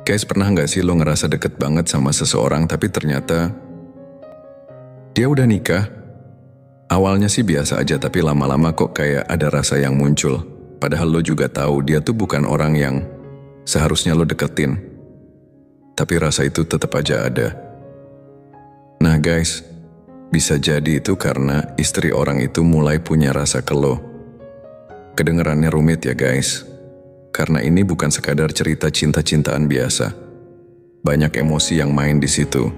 Guys, pernah nggak sih lo ngerasa deket banget sama seseorang tapi ternyata dia udah nikah? Awalnya sih biasa aja tapi lama-lama kok kayak ada rasa yang muncul. Padahal lo juga tahu dia tuh bukan orang yang seharusnya lo deketin. Tapi rasa itu tetap aja ada. Nah guys, bisa jadi itu karena istri orang itu mulai punya rasa ke lo. Kedengerannya rumit ya guys. Karena ini bukan sekadar cerita cinta-cintaan biasa. Banyak emosi yang main di situ.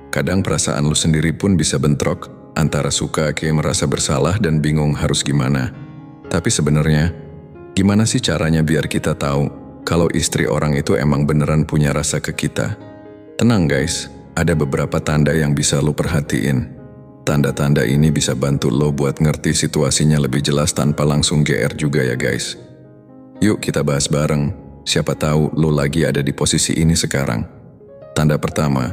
Kadang perasaan lu sendiri pun bisa bentrok, antara suka kayak merasa bersalah dan bingung harus gimana. Tapi sebenarnya, gimana sih caranya biar kita tahu kalau istri orang itu emang beneran punya rasa ke kita? Tenang guys, ada beberapa tanda yang bisa lu perhatiin. Tanda-tanda ini bisa bantu lo buat ngerti situasinya lebih jelas tanpa langsung GR juga ya guys. Yuk kita bahas bareng, siapa tahu lo lagi ada di posisi ini sekarang. Tanda pertama,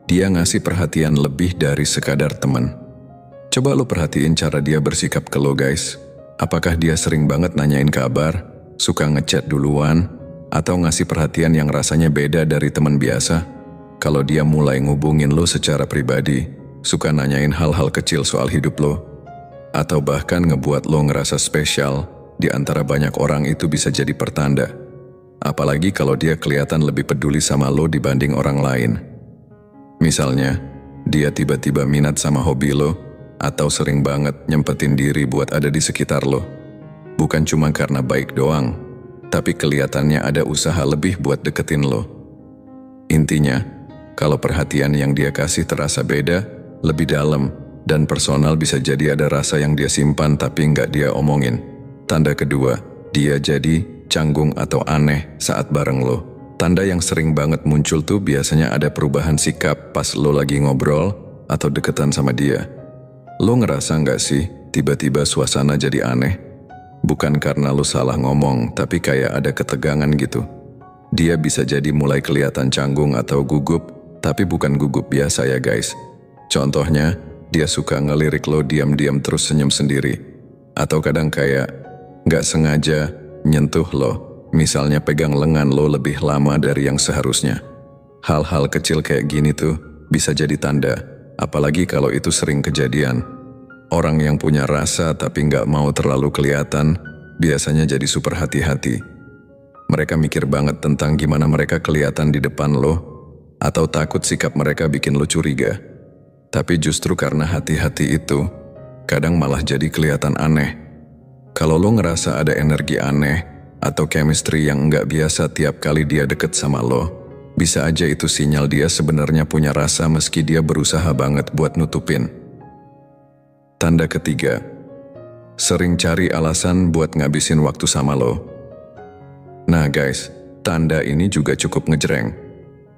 dia ngasih perhatian lebih dari sekadar teman. Coba lo perhatiin cara dia bersikap ke lo guys. Apakah dia sering banget nanyain kabar, suka ngechat duluan, atau ngasih perhatian yang rasanya beda dari teman biasa? Kalau dia mulai ngubungin lo secara pribadi, suka nanyain hal-hal kecil soal hidup lo, atau bahkan ngebuat lo ngerasa spesial, di antara banyak orang itu bisa jadi pertanda. Apalagi kalau dia kelihatan lebih peduli sama lo dibanding orang lain. Misalnya, dia tiba-tiba minat sama hobi lo, atau sering banget nyempetin diri buat ada di sekitar lo. Bukan cuma karena baik doang, tapi kelihatannya ada usaha lebih buat deketin lo. Intinya, kalau perhatian yang dia kasih terasa beda, lebih dalam, dan personal, bisa jadi ada rasa yang dia simpan tapi nggak dia omongin. Tanda kedua, dia jadi canggung atau aneh saat bareng lo. Tanda yang sering banget muncul tuh biasanya ada perubahan sikap pas lo lagi ngobrol atau deketan sama dia. Lo ngerasa nggak sih tiba-tiba suasana jadi aneh? Bukan karena lo salah ngomong, tapi kayak ada ketegangan gitu. Dia bisa jadi mulai kelihatan canggung atau gugup, tapi bukan gugup biasa ya guys. Contohnya, dia suka ngelirik lo diam-diam terus senyum sendiri. Atau kadang kayak nggak sengaja nyentuh lo, misalnya pegang lengan lo lebih lama dari yang seharusnya. Hal-hal kecil kayak gini tuh bisa jadi tanda, apalagi kalau itu sering kejadian. Orang yang punya rasa tapi nggak mau terlalu kelihatan, biasanya jadi super hati-hati. Mereka mikir banget tentang gimana mereka kelihatan di depan lo, atau takut sikap mereka bikin lo curiga. Tapi justru karena hati-hati itu, kadang malah jadi kelihatan aneh. Kalau lo ngerasa ada energi aneh atau chemistry yang nggak biasa tiap kali dia deket sama lo, bisa aja itu sinyal dia sebenarnya punya rasa meski dia berusaha banget buat nutupin. Tanda ketiga, sering cari alasan buat ngabisin waktu sama lo. Nah guys, tanda ini juga cukup ngejreng.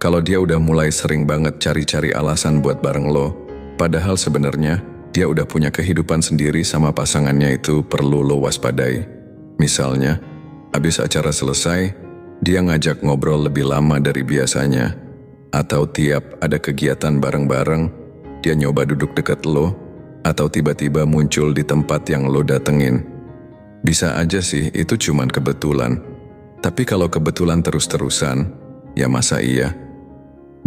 Kalau dia udah mulai sering banget cari-cari alasan buat bareng lo, padahal sebenarnya dia udah punya kehidupan sendiri sama pasangannya, itu perlu lo waspadai. Misalnya, abis acara selesai, dia ngajak ngobrol lebih lama dari biasanya. Atau tiap ada kegiatan bareng-bareng, dia nyoba duduk dekat lo, atau tiba-tiba muncul di tempat yang lo datengin. Bisa aja sih itu cuman kebetulan. Tapi kalau kebetulan terus-terusan, ya masa iya?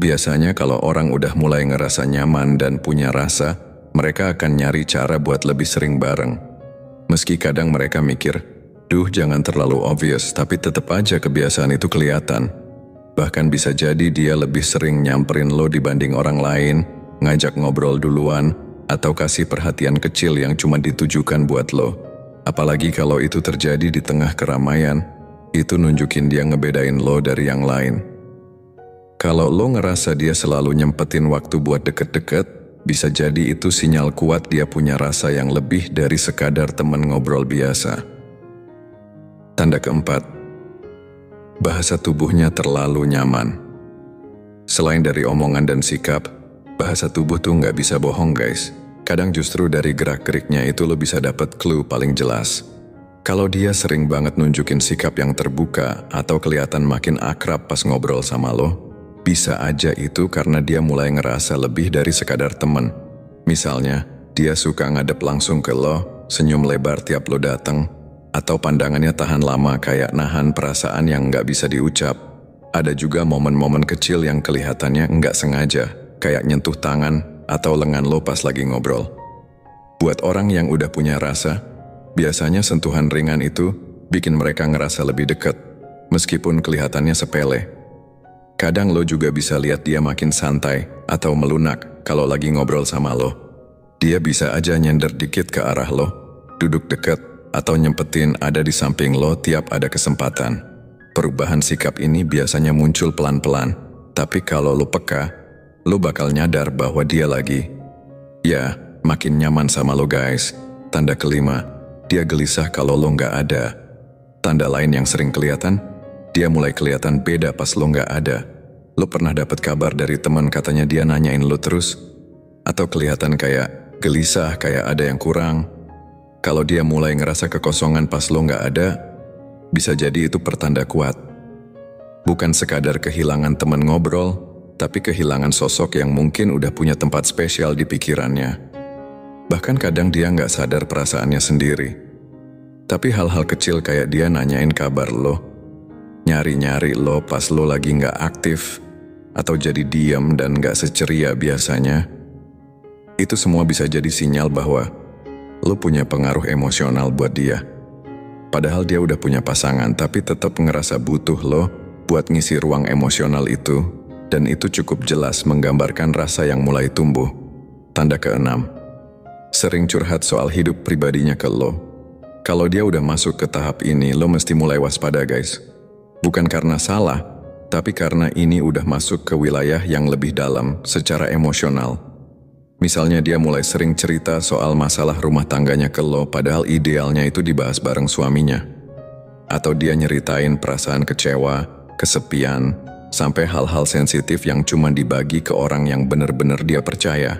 Biasanya kalau orang udah mulai ngerasa nyaman dan punya rasa, mereka akan nyari cara buat lebih sering bareng. Meski kadang mereka mikir, duh jangan terlalu obvious, tapi tetap aja kebiasaan itu kelihatan. Bahkan bisa jadi dia lebih sering nyamperin lo dibanding orang lain, ngajak ngobrol duluan, atau kasih perhatian kecil yang cuma ditujukan buat lo. Apalagi kalau itu terjadi di tengah keramaian, itu nunjukin dia ngebedain lo dari yang lain. Kalau lo ngerasa dia selalu nyempetin waktu buat deket-deket, bisa jadi itu sinyal kuat dia punya rasa yang lebih dari sekadar teman ngobrol biasa. Tanda keempat, bahasa tubuhnya terlalu nyaman. Selain dari omongan dan sikap, bahasa tubuh tuh nggak bisa bohong guys. Kadang justru dari gerak-geriknya itu lo bisa dapet clue paling jelas. Kalau dia sering banget nunjukin sikap yang terbuka atau kelihatan makin akrab pas ngobrol sama lo, bisa aja itu karena dia mulai ngerasa lebih dari sekadar teman. Misalnya, dia suka ngadep langsung ke lo, senyum lebar tiap lo dateng, atau pandangannya tahan lama kayak nahan perasaan yang nggak bisa diucap. Ada juga momen-momen kecil yang kelihatannya nggak sengaja, kayak nyentuh tangan atau lengan lo pas lagi ngobrol. Buat orang yang udah punya rasa, biasanya sentuhan ringan itu bikin mereka ngerasa lebih dekat, meskipun kelihatannya sepele. Kadang lo juga bisa lihat dia makin santai atau melunak kalau lagi ngobrol sama lo. Dia bisa aja nyender dikit ke arah lo, duduk dekat, atau nyempetin ada di samping lo tiap ada kesempatan. Perubahan sikap ini biasanya muncul pelan-pelan, tapi kalau lo peka, lo bakal nyadar bahwa dia lagi, makin nyaman sama lo guys. Tanda kelima, dia gelisah kalau lo nggak ada. Tanda lain yang sering kelihatan, dia mulai kelihatan beda pas lo nggak ada. Lo pernah dapat kabar dari teman katanya dia nanyain lo terus? Atau kelihatan kayak gelisah, kayak ada yang kurang? Kalau dia mulai ngerasa kekosongan pas lo nggak ada, bisa jadi itu pertanda kuat. Bukan sekadar kehilangan teman ngobrol, tapi kehilangan sosok yang mungkin udah punya tempat spesial di pikirannya. Bahkan kadang dia nggak sadar perasaannya sendiri. Tapi hal-hal kecil kayak dia nanyain kabar lo, nyari-nyari lo pas lo lagi nggak aktif, atau jadi diam dan nggak seceria biasanya, itu semua bisa jadi sinyal bahwa lo punya pengaruh emosional buat dia. Padahal dia udah punya pasangan, tapi tetap ngerasa butuh lo buat ngisi ruang emosional itu, dan itu cukup jelas menggambarkan rasa yang mulai tumbuh. Tanda keenam, sering curhat soal hidup pribadinya ke lo. Kalau dia udah masuk ke tahap ini, lo mesti mulai waspada guys. Bukan karena salah, tapi karena ini udah masuk ke wilayah yang lebih dalam secara emosional. Misalnya dia mulai sering cerita soal masalah rumah tangganya ke lo, padahal idealnya itu dibahas bareng suaminya. Atau dia nyeritain perasaan kecewa, kesepian, sampai hal-hal sensitif yang cuma dibagi ke orang yang benar-benar dia percaya.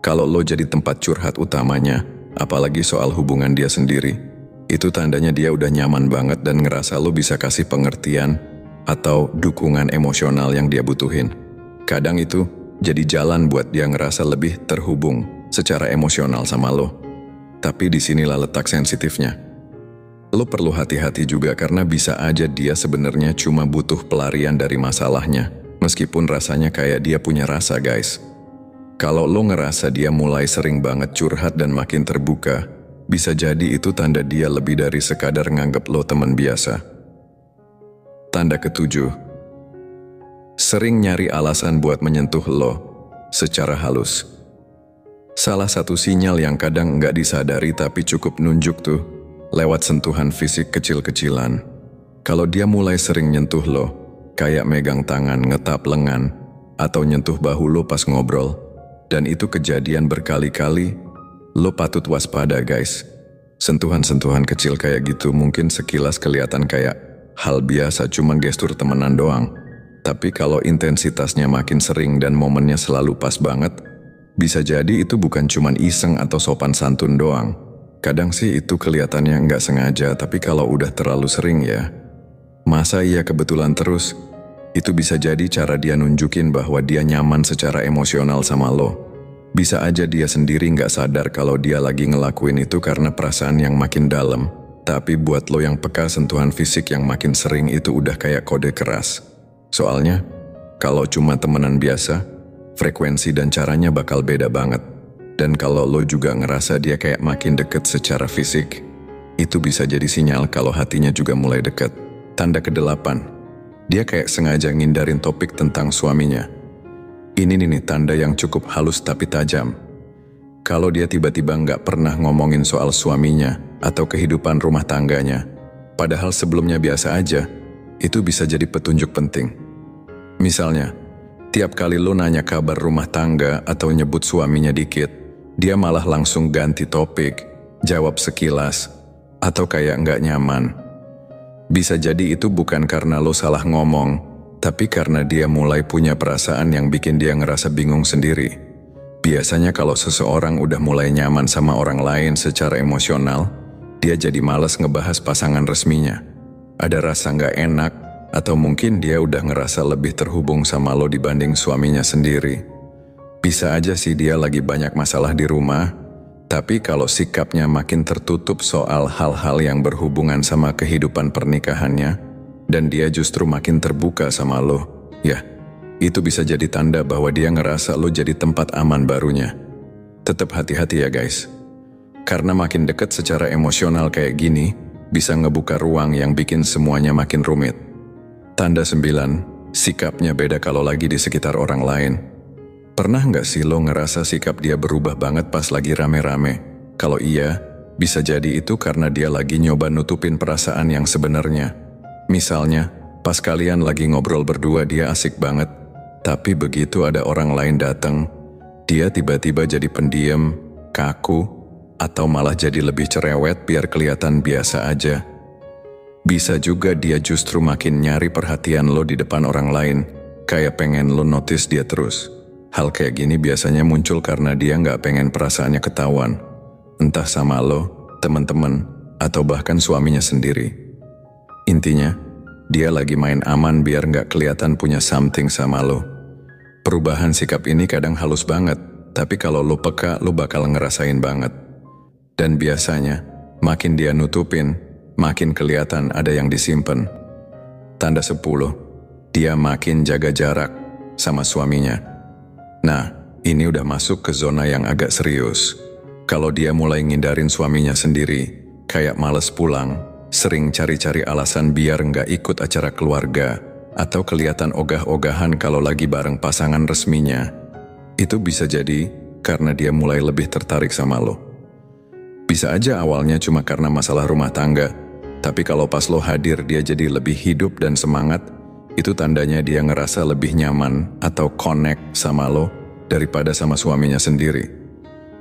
Kalau lo jadi tempat curhat utamanya, apalagi soal hubungan dia sendiri, itu tandanya dia udah nyaman banget dan ngerasa lo bisa kasih pengertian atau dukungan emosional yang dia butuhin. Kadang itu jadi jalan buat dia ngerasa lebih terhubung secara emosional sama lo. Tapi disinilah letak sensitifnya. Lo perlu hati-hati juga karena bisa aja dia sebenarnya cuma butuh pelarian dari masalahnya, meskipun rasanya kayak dia punya rasa guys. Kalau lo ngerasa dia mulai sering banget curhat dan makin terbuka, bisa jadi itu tanda dia lebih dari sekadar nganggep lo teman biasa. Tanda ketujuh, sering nyari alasan buat menyentuh lo secara halus. Salah satu sinyal yang kadang nggak disadari tapi cukup nunjuk tuh, lewat sentuhan fisik kecil-kecilan. Kalau dia mulai sering nyentuh lo, kayak megang tangan, ngetap lengan, atau nyentuh bahu lo pas ngobrol, dan itu kejadian berkali-kali, lo patut waspada guys. Sentuhan-sentuhan kecil kayak gitu mungkin sekilas kelihatan kayak hal biasa, cuma gestur temenan doang. Tapi kalau intensitasnya makin sering dan momennya selalu pas banget, bisa jadi itu bukan cuma iseng atau sopan santun doang. Kadang sih itu kelihatannya nggak sengaja, tapi kalau udah terlalu sering ya, masa iya kebetulan terus, itu bisa jadi cara dia nunjukin bahwa dia nyaman secara emosional sama lo. Bisa aja dia sendiri nggak sadar kalau dia lagi ngelakuin itu karena perasaan yang makin dalam. Tapi buat lo yang peka, sentuhan fisik yang makin sering itu udah kayak kode keras. Soalnya, kalau cuma temenan biasa, frekuensi dan caranya bakal beda banget. Dan kalau lo juga ngerasa dia kayak makin deket secara fisik, itu bisa jadi sinyal kalau hatinya juga mulai deket. Tanda ke-8, dia kayak sengaja ngindarin topik tentang suaminya. Ini nih tanda yang cukup halus tapi tajam. Kalau dia tiba-tiba nggak pernah ngomongin soal suaminya atau kehidupan rumah tangganya, padahal sebelumnya biasa aja, itu bisa jadi petunjuk penting. Misalnya, tiap kali lo nanya kabar rumah tangga atau nyebut suaminya dikit, dia malah langsung ganti topik, jawab sekilas, atau kayak nggak nyaman. Bisa jadi itu bukan karena lo salah ngomong, tapi karena dia mulai punya perasaan yang bikin dia ngerasa bingung sendiri. Biasanya kalau seseorang udah mulai nyaman sama orang lain secara emosional, dia jadi malas ngebahas pasangan resminya. Ada rasa nggak enak, atau mungkin dia udah ngerasa lebih terhubung sama lo dibanding suaminya sendiri. Bisa aja sih dia lagi banyak masalah di rumah, tapi kalau sikapnya makin tertutup soal hal-hal yang berhubungan sama kehidupan pernikahannya, dan dia justru makin terbuka sama lo, ya, itu bisa jadi tanda bahwa dia ngerasa lo jadi tempat aman barunya. Tetap hati-hati ya guys. Karena makin dekat secara emosional kayak gini, bisa ngebuka ruang yang bikin semuanya makin rumit. Tanda 9, sikapnya beda kalau lagi di sekitar orang lain. Pernah nggak sih lo ngerasa sikap dia berubah banget pas lagi rame-rame? Kalau iya, bisa jadi itu karena dia lagi nyoba nutupin perasaan yang sebenarnya. Misalnya, pas kalian lagi ngobrol berdua dia asik banget, tapi begitu ada orang lain datang, dia tiba-tiba jadi pendiam, kaku, atau malah jadi lebih cerewet biar kelihatan biasa aja. Bisa juga dia justru makin nyari perhatian lo di depan orang lain, kayak pengen lo notice dia terus. Hal kayak gini biasanya muncul karena dia nggak pengen perasaannya ketahuan, entah sama lo, teman-teman, atau bahkan suaminya sendiri. Intinya, dia lagi main aman biar nggak kelihatan punya something sama lo. Perubahan sikap ini kadang halus banget, tapi kalau lo peka, lo bakal ngerasain banget. Dan biasanya, makin dia nutupin, makin kelihatan ada yang disimpan. Tanda 10, dia makin jaga jarak sama suaminya. Nah, ini udah masuk ke zona yang agak serius. Kalau dia mulai ngindarin suaminya sendiri, kayak males pulang, sering cari-cari alasan biar nggak ikut acara keluarga, atau kelihatan ogah-ogahan kalau lagi bareng pasangan resminya, itu bisa jadi karena dia mulai lebih tertarik sama lo. Bisa aja awalnya cuma karena masalah rumah tangga, tapi kalau pas lo hadir dia jadi lebih hidup dan semangat, itu tandanya dia ngerasa lebih nyaman atau connect sama lo daripada sama suaminya sendiri.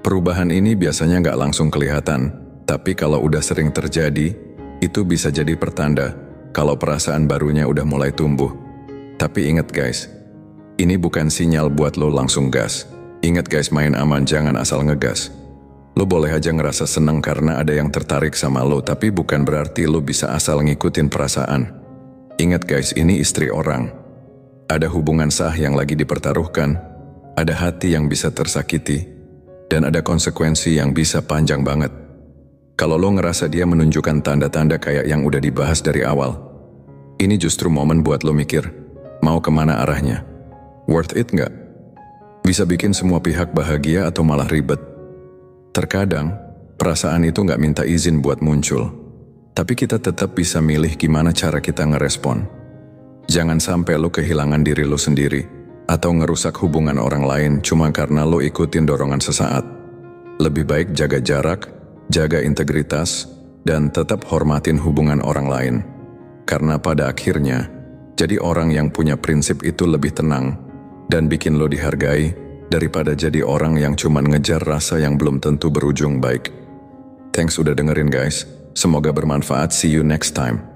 Perubahan ini biasanya nggak langsung kelihatan, tapi kalau udah sering terjadi, itu bisa jadi pertanda kalau perasaan barunya udah mulai tumbuh. Tapi ingat guys, ini bukan sinyal buat lo langsung gas. Ingat guys, main aman, jangan asal ngegas. Lo boleh aja ngerasa seneng karena ada yang tertarik sama lo, tapi bukan berarti lo bisa asal ngikutin perasaan. Ingat guys, ini istri orang. Ada hubungan sah yang lagi dipertaruhkan, ada hati yang bisa tersakiti, dan ada konsekuensi yang bisa panjang banget. Kalau lo ngerasa dia menunjukkan tanda-tanda kayak yang udah dibahas dari awal, ini justru momen buat lo mikir, mau kemana arahnya? Worth it nggak? Bisa bikin semua pihak bahagia atau malah ribet? Terkadang, perasaan itu nggak minta izin buat muncul, tapi kita tetap bisa milih gimana cara kita ngerespon. Jangan sampai lo kehilangan diri lo sendiri, atau ngerusak hubungan orang lain cuma karena lo ikutin dorongan sesaat. Lebih baik jaga jarak, jaga integritas, dan tetap hormatin hubungan orang lain. Karena pada akhirnya, jadi orang yang punya prinsip itu lebih tenang dan bikin lo dihargai daripada jadi orang yang cuman ngejar rasa yang belum tentu berujung baik. Thanks udah dengerin guys. Semoga bermanfaat. See you next time.